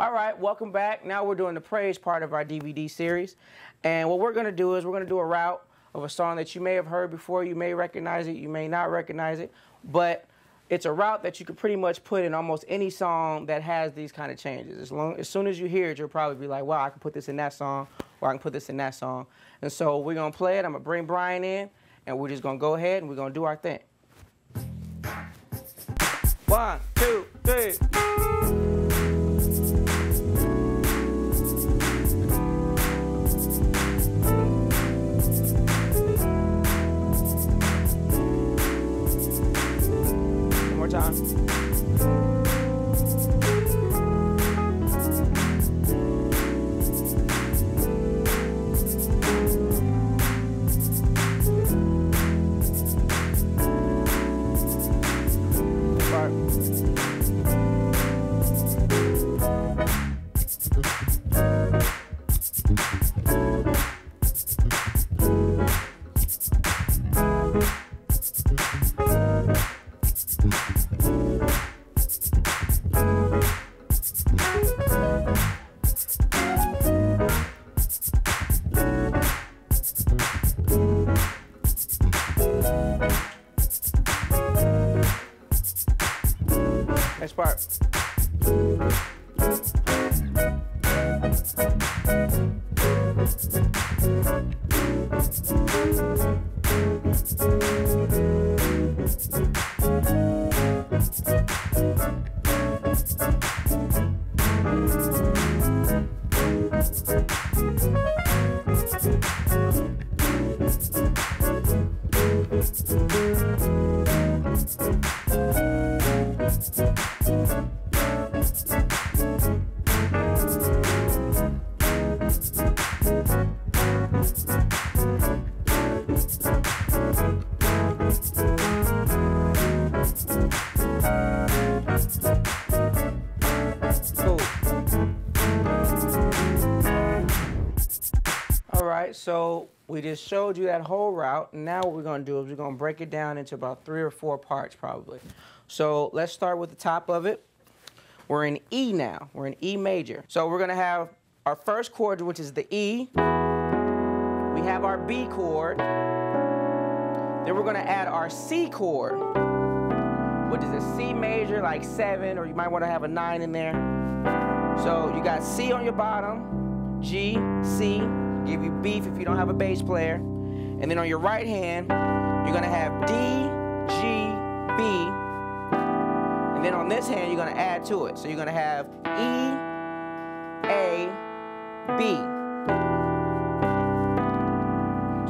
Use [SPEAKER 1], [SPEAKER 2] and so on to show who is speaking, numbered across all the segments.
[SPEAKER 1] All right, welcome back. Now we're doing the praise part of our DVD series. And what we're going to do is we're going to do a route of a song that you may have heard before. You may recognize it, you may not recognize it, but it's a route that you can pretty much put in almost any song that has these kind of changes. As soon as you hear it, you'll probably be like, wow, I can put this in that song, or I can put this in that song. And so we're going to play it. I'm going to bring Brian in, and we're just going to go ahead and we're going to do our thing. 1, 2, 3. Time. Next part. So we just showed you that whole route, and now what we're going to do is we're going to break it down into about 3 or 4 parts probably. So let's start with the top of it. We're in E now. We're in E major. So we're going to have our first chord, which is the E. We have our B chord. Then we're going to add our C chord, which is a C major, like 7, or you might want to have a 9 in there. So you got C on your bottom, G, C. Give you beef if you don't have a bass player. And then on your right hand, you're going to have D, G, B. And then on this hand, you're going to add to it. So you're going to have E, A, B.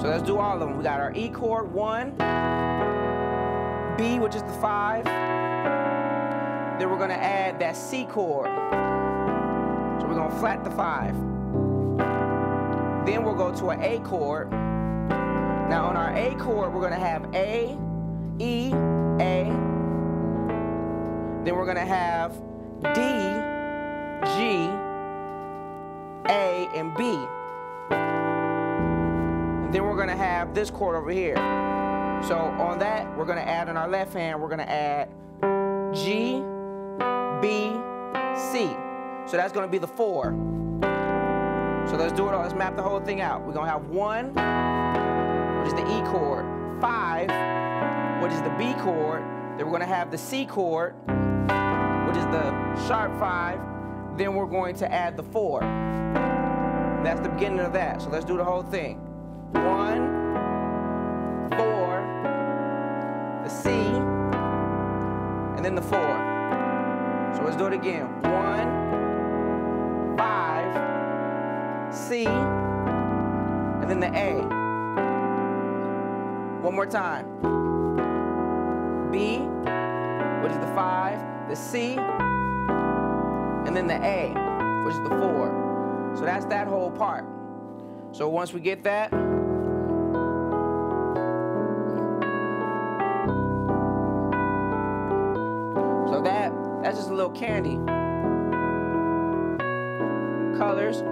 [SPEAKER 1] So let's do all of them. We got our E chord, 1, B, which is the 5. Then we're going to add that C chord. So we're going to flat the 5. Then we'll go to an A chord. Now on our A chord, we're going to have A, E, A. Then we're going to have D, G, A, and B. And then we're going to have this chord over here. So on that, we're going to add on our left hand, we're going to add G, B, C. So that's going to be the 4. So let's do it all. Let's map the whole thing out. We're going to have 1, which is the E chord, 5, which is the B chord. Then we're going to have the C chord, which is the sharp 5. Then we're going to add the 4. That's the beginning of that. So let's do the whole thing. 1, 4, the C, and then the 4. So let's do it again. 1, 5, C, and then the A. One more time. B, which is the 5, the C, and then the A, which is the 4. So that's that whole part. So once we get that, so that's just a little candy. Colors.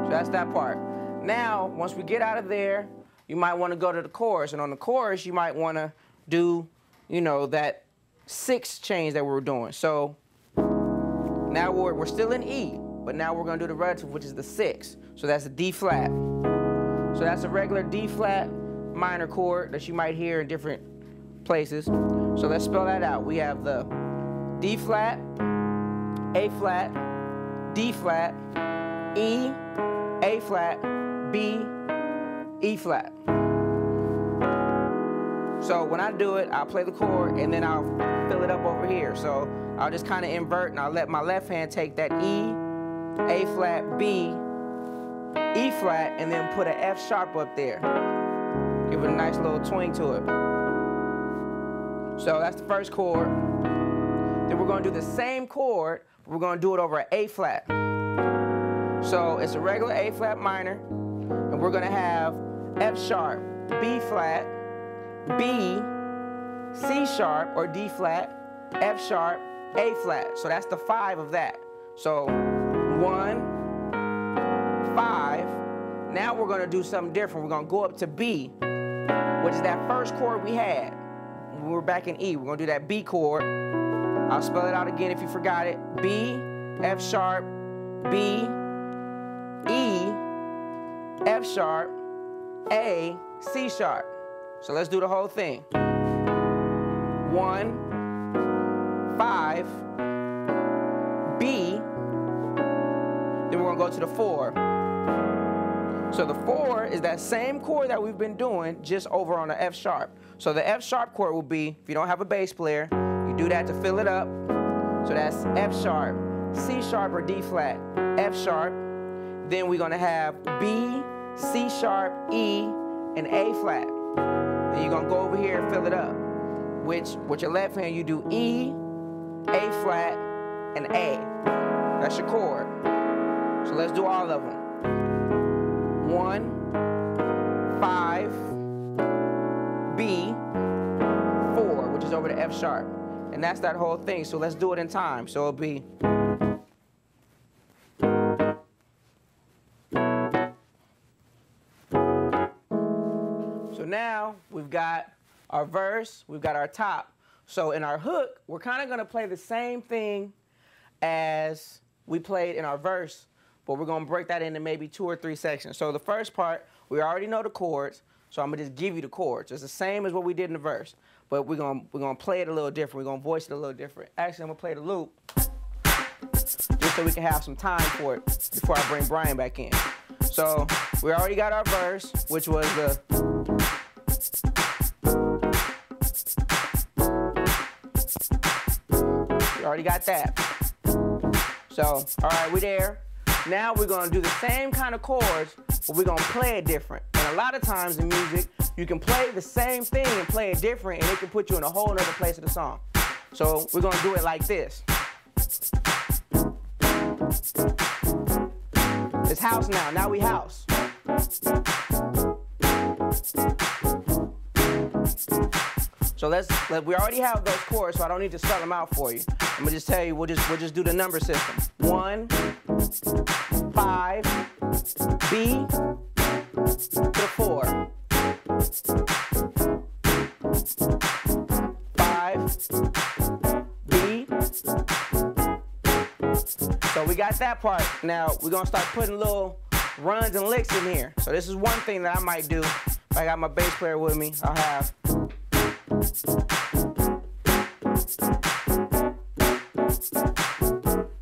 [SPEAKER 1] So that's that part. Now, once we get out of there, you might want to go to the chorus. And on the chorus, you might want to do, you know, that 6 chains that we were doing. So now we're still in E, but now we're gonna do the relative, which is the 6. So that's a D flat. So that's a regular D flat minor chord that you might hear in different places. So let's spell that out. We have the D flat, A flat, D flat, E, A flat, B, E flat. So when I do it, I'll play the chord and then I'll fill it up over here. So I'll just kind of invert and I'll let my left hand take that E, A flat, B, E flat, and then put an F sharp up there. Give it a nice little twang to it. So that's the first chord. Then we're going to do the same chord, but we're going to do it over an A flat. So it's a regular A flat minor, and we're going to have F sharp, B flat, B, C sharp or D flat, F sharp, A flat. So that's the 5 of that. So 1, 5. Now we're going to do something different. We're going to go up to B, which is that first chord we had when we were back in E. We're going to do that B chord. I'll spell it out again if you forgot it. B, F sharp, B, E, F sharp, A, C sharp. So let's do the whole thing. 1, 5, B, then we're gonna go to the 4. So the 4 is that same chord that we've been doing, just over on the F sharp. So the F sharp chord will be, if you don't have a bass player, you do that to fill it up. So that's F sharp, C sharp or D flat, F sharp. Then we're gonna have B, C sharp, E, and A flat. Then you're gonna go over here and fill it up. Which, with your left hand, you do E, A flat, and A. That's your chord. So let's do all of them. 1, 5, B, 4, which is over the F sharp. And that's that whole thing. So let's do it in time. So it'll be. So now we've got our verse, we've got our top. So in our hook, we're kind of going to play the same thing as we played in our verse, but we're going to break that into maybe 2 or 3 sections. So the first part, we already know the chords, so I'm going to just give you the chords. It's the same as what we did in the verse, but we're going to play it a little different. We're going to voice it a little different. Actually, I'm going to play the loop just so we can have some time for it before I bring Brian back in. So we already got our verse, which was the... We already got that. So, all right, we're there. Now we're gonna do the same kind of chords, but we're gonna play it different. And a lot of times in music, you can play the same thing and play it different, and it can put you in a whole other place of the song. So we're gonna do it like this. It's house now. Now we house. So we already have those chords, so I don't need to spell them out for you. I'm gonna just tell you, we'll just do the number system. 1, 5, B to the 4. 5, B. So we got that part. Now we're gonna start putting little runs and licks in here. So this is one thing that I might do. If I got my bass player with me, I'll have.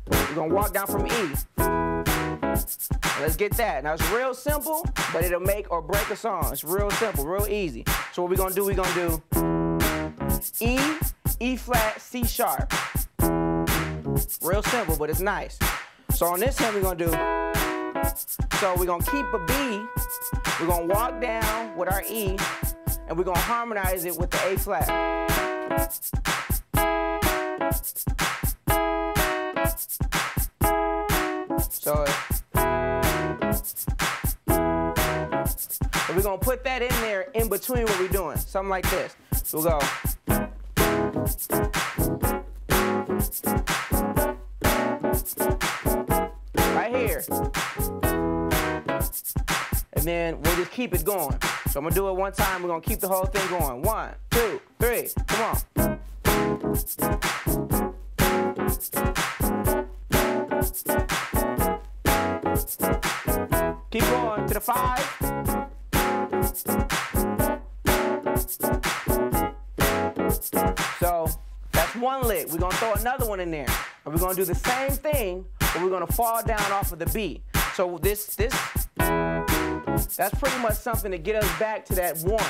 [SPEAKER 1] We're gonna walk down from E. Let's get that. Now it's real simple, but it'll make or break a song. It's real simple, real easy. So what we're gonna do, E, E flat, C sharp. Real simple, but it's nice. So on this hand, we're gonna do, so we're gonna keep a B, we're gonna walk down with our E, and we're gonna harmonize it with the A flat. So we're gonna put that in there in between what we're doing. Something like this. We'll go. Right here. And then we'll just keep it going. So I'm gonna do it one time. We're gonna keep the whole thing going. 1, 2, 3. Come on. Keep going to the 5. So that's one lick. We're gonna throw another one in there. And we're gonna do the same thing, but we're gonna fall down off of the B. So that's pretty much something to get us back to that 1.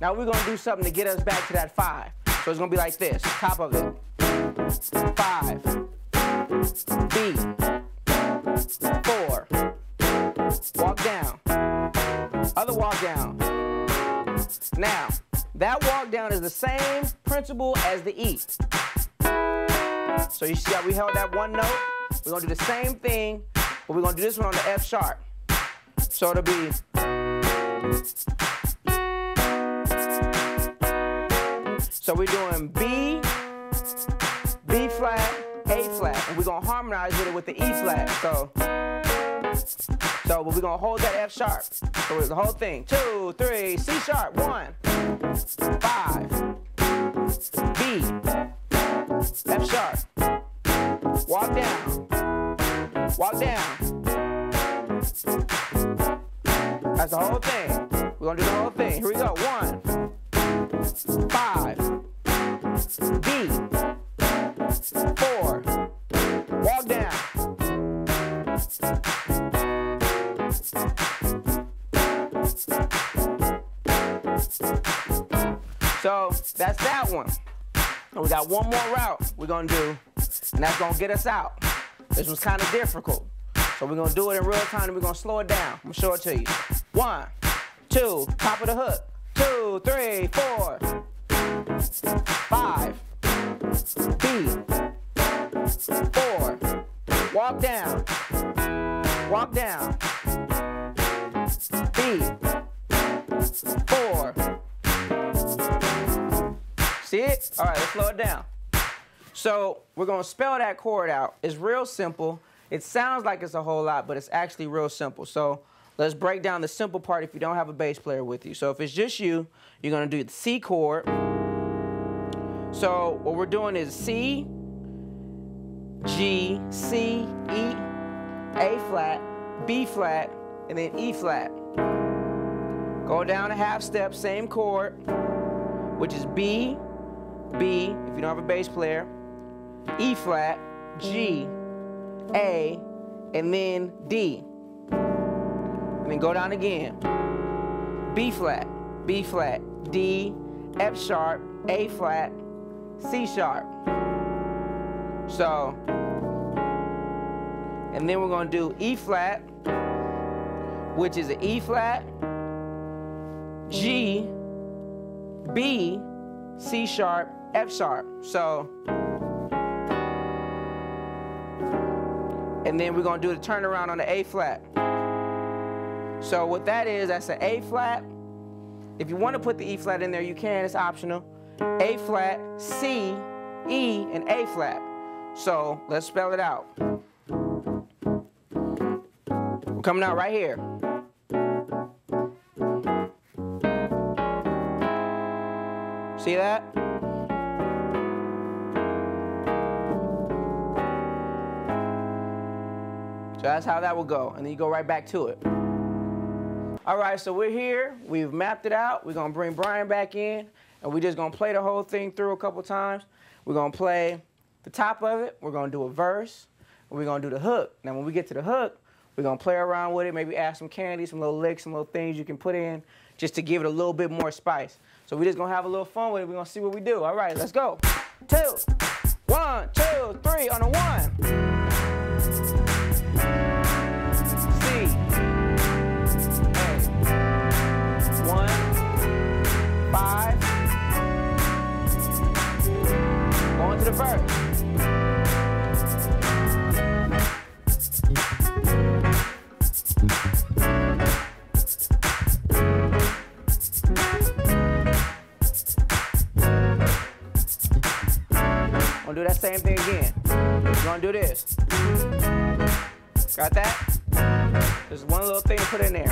[SPEAKER 1] Now we're gonna do something to get us back to that 5. So it's gonna be like this, top of it. 5, B, 4, walk down, other walk down. Now, that walk down is the same principle as the E. So you see how we held that one note? We're gonna do the same thing, but we're gonna do this one on the F sharp. So it'll be, so we're doing B, B flat, A flat, and we're gonna harmonize with it with the E flat. So we're gonna hold that F sharp. So it's the whole thing. 2, 3, C sharp, 1, 5, B, F sharp, walk down, walk down. That's the whole thing. We're gonna do the whole thing. Here we go. 1, 5, B, 4, walk down. So that's that one. And we got one more route we're gonna do, and that's gonna get us out. This one's kind of difficult. So we're gonna do it in real time and we're gonna slow it down. I'm gonna show it to you. 1, 2, top of the hook. 2, 3, 4, 5, B, 4, walk down, walk down, B, 4. See it? All right, let's slow it down. So we're gonna spell that chord out. It's real simple. It sounds like it's a whole lot, but it's actually real simple. So let's break down the simple part if you don't have a bass player with you. So if it's just you, you're gonna do the C chord. So what we're doing is C, G, C, E, A flat, B flat, and then E flat. Go down a half step, same chord, which is B, B, if you don't have a bass player, E flat, G, A, and then D. And then go down again. B flat, D, F sharp, A flat, C sharp. So, and then we're gonna do E flat, which is an E flat, G, B, C sharp, F sharp. So, and then we're gonna do the turnaround on the A flat. So what that is, that's an A flat. If you want to put the E flat in there, you can, it's optional. A flat, C, E, and A flat. So let's spell it out. We're coming out right here. See that? So that's how that will go. And then you go right back to it. All right, so we're here. We've mapped it out. We're going to bring Brian back in. And we're just going to play the whole thing through a couple times. We're going to play the top of it. We're going to do a verse. And we're going to do the hook. Now, when we get to the hook, we're going to play around with it, maybe add some candy, some little licks, some little things you can put in just to give it a little bit more spice. So we're just going to have a little fun with it. We're going to see what we do. All right, let's go. 2, 1, 2, 3 on a 1. C, A, 1, 5, going to the verse. We're gonna do that same thing again. We're gonna do this. Got that? There's one little thing to put in there.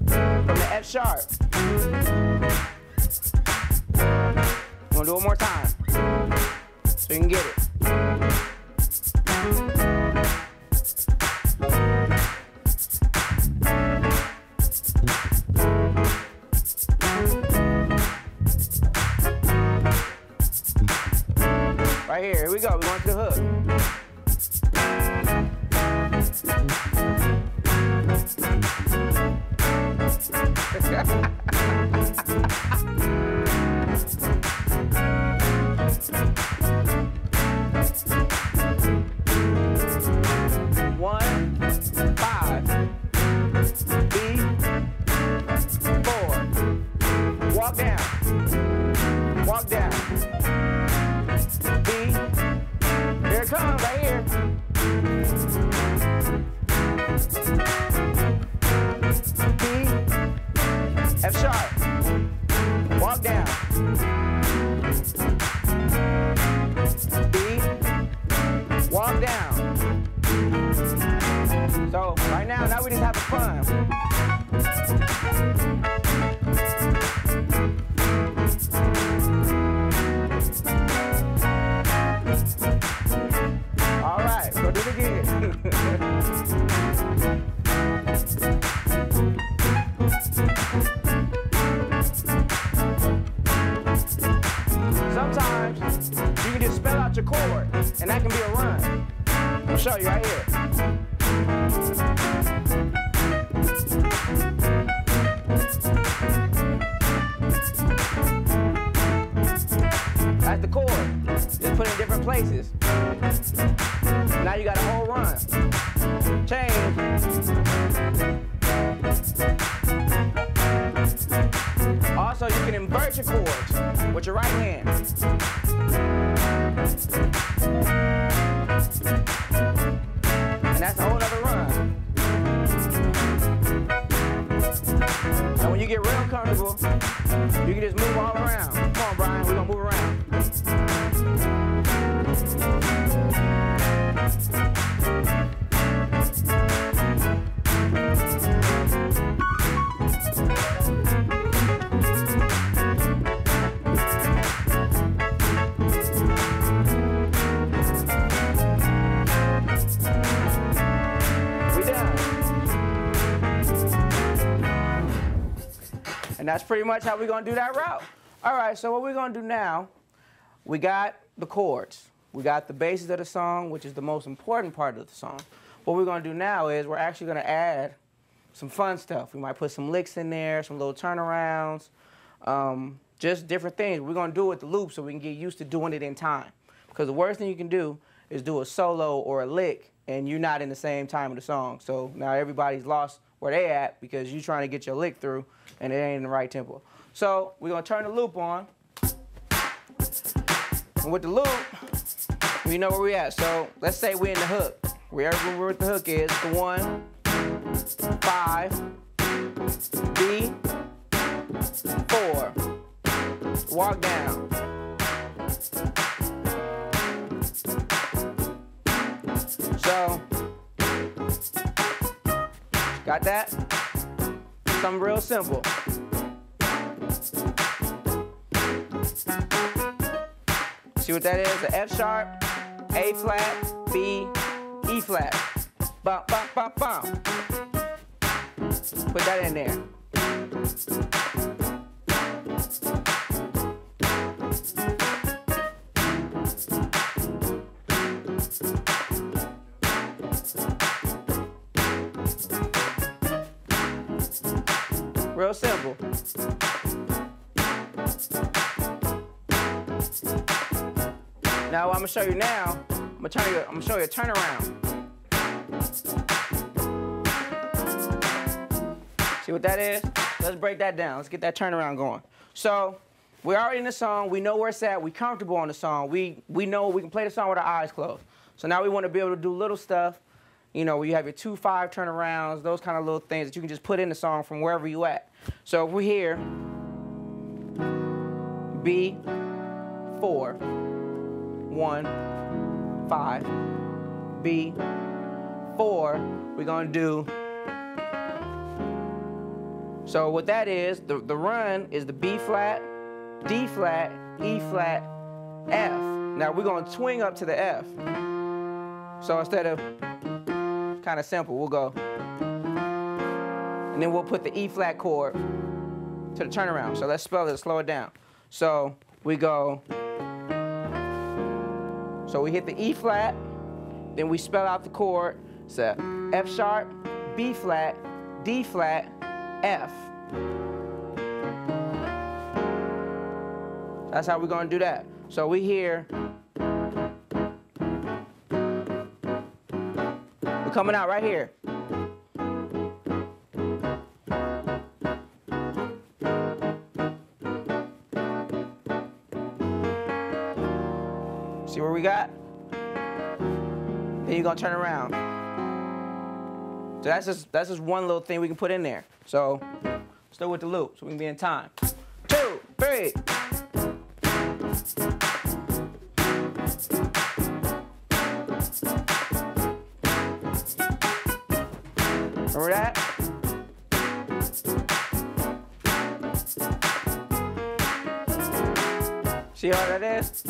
[SPEAKER 1] From the F sharp. We're gonna do it one more time so you can get it. Right here we go. We're going to the hook. One, 5, B, 4. Walk down. Walk down. B. Here it comes, right here. B, F sharp. Walk down. B, walk down. So right now we just having fun. All right, go do it again. Sometimes you can just spell out your chord, and that can be a run. I'll show you right here. That's the chord. Just put it in different places. Now you got a whole run. Change. Also, you can invert your chords with your right hand. And that's a whole other run. And when you get real comfortable, you can just move all around. Come on, Brian, we're gonna move around. And that's pretty much how we're going to do that route. All right, so what we're going to do now, we got the chords. We got the basis of the song, which is the most important part of the song. What we're going to do now is we're actually going to add some fun stuff. We might put some licks in there, some little turnarounds, just different things. We're going to do it with the loop so we can get used to doing it in time. Because the worst thing you can do is do a solo or a lick and you're not in the same time of the song. So now everybody's lost where they at because you're trying to get your lick through and it ain't in the right tempo. So we're going to turn the loop on. And with the loop, we know where we at. So let's say we're in the hook. Wherever the hook is, the 1, 5, B, 4. Walk down. So, got that? Something real simple. See what that is? An F sharp, A flat, B, E flat. Bum, bum, bum, bum. Put that in there. Real simple. Now what I'm gonna show you now, I'm gonna show you a turnaround. See what that is? Let's break that down. Let's get that turnaround going. So we're already in the song. We know where it's at. We're comfortable on the song. We know we can play the song with our eyes closed. So now we want to be able to do little stuff. You know, where you have your 2/5 turnarounds, those kind of little things that you can just put in the song from wherever you at. So if we're here, B, 4, 1, 5, B, 4, we're gonna do. So what that is, the run is the B flat, D flat, E flat, F. Now we're gonna swing up to the F. So instead of, kind of simple, we'll go, and then we'll put the E flat chord to the turnaround. So let's spell it, slow it down. So we go, so we hit the E flat, then we spell out the chord. It's a F sharp, B flat, D flat, F. That's how we're gonna do that. So we hear, we're coming out right here. See where we got? Then you're gonna turn around. So that's just one little thing we can put in there. So let's do it with the loop so we can be in time. 2, 3. Remember that? See how that is?